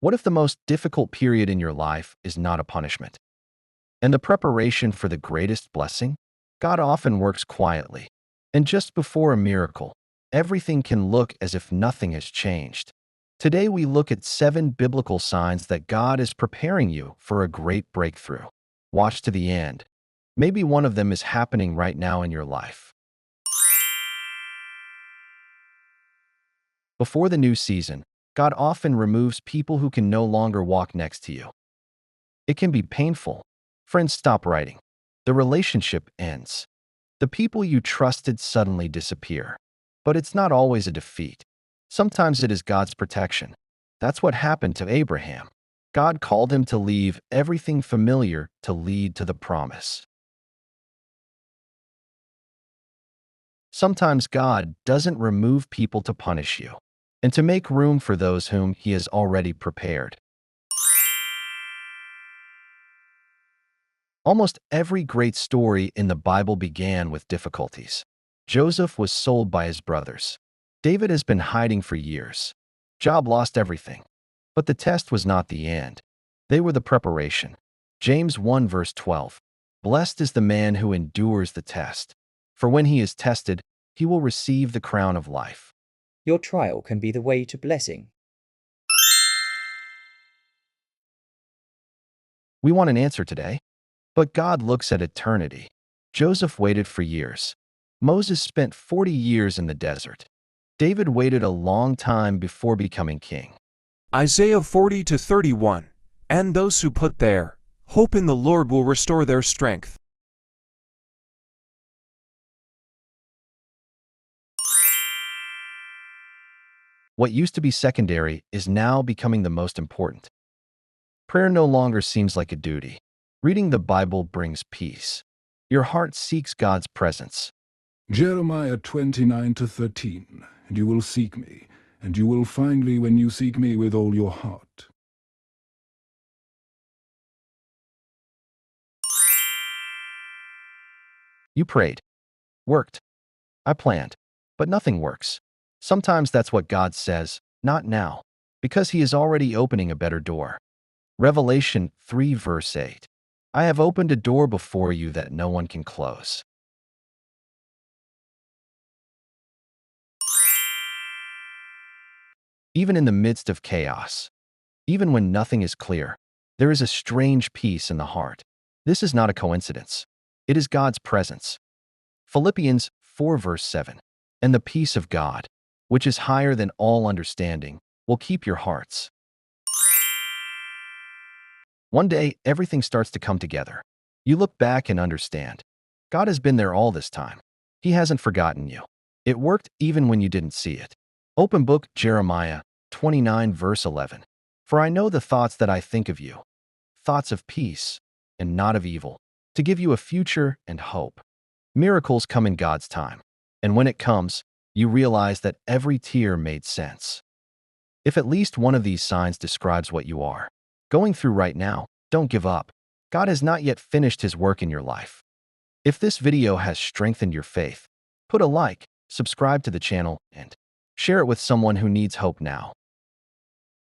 What if the most difficult period in your life is not a punishment, and the preparation for the greatest blessing? God often works quietly, and just before a miracle, everything can look as if nothing has changed. Today we look at 7 biblical signs that God is preparing you for a great breakthrough. Watch to the end. Maybe one of them is happening right now in your life. Before the new season, God often removes people who can no longer walk next to you. It can be painful. Friends stop writing. The relationship ends. The people you trusted suddenly disappear. But it's not always a defeat. Sometimes it is God's protection. That's what happened to Abraham. God called him to leave everything familiar to lead to the promise. Sometimes God doesn't remove people to punish you, and to make room for those whom He has already prepared. Almost every great story in the Bible began with difficulties. Joseph was sold by his brothers. David has been hiding for years. Job lost everything. But the test was not the end. They were the preparation. James 1 verse 12. Blessed is the man who endures the test, for when he is tested, he will receive the crown of life. Your trial can be the way to blessing. We want an answer today, but God looks at eternity. Joseph waited for years. Moses spent 40 years in the desert. David waited a long time before becoming king. Isaiah 40-31. And those who put their hope in the Lord will restore their strength. What used to be secondary is now becoming the most important. Prayer no longer seems like a duty. Reading the Bible brings peace. Your heart seeks God's presence. Jeremiah 29-13. And you will seek me, and you will find me when you seek me with all your heart. You prayed, worked, I planned, but nothing works. Sometimes that's what God says, not now, because He is already opening a better door. Revelation 3 verse 8. I have opened a door before you that no one can close. Even in the midst of chaos, even when nothing is clear, there is a strange peace in the heart. This is not a coincidence. It is God's presence. Philippians 4 verse 7. And the peace of God, which is higher than all understanding, will keep your hearts. One day, everything starts to come together. You look back and understand. God has been there all this time. He hasn't forgotten you. It worked even when you didn't see it. Open book Jeremiah 29 verse 11. For I know the thoughts that I think of you, thoughts of peace and not of evil, to give you a future and hope. Miracles come in God's time, and when it comes, you realize that every tear made sense. If at least one of these signs describes what you are going through right now, don't give up. God has not yet finished His work in your life. If this video has strengthened your faith, put a like, subscribe to the channel, and share it with someone who needs hope now.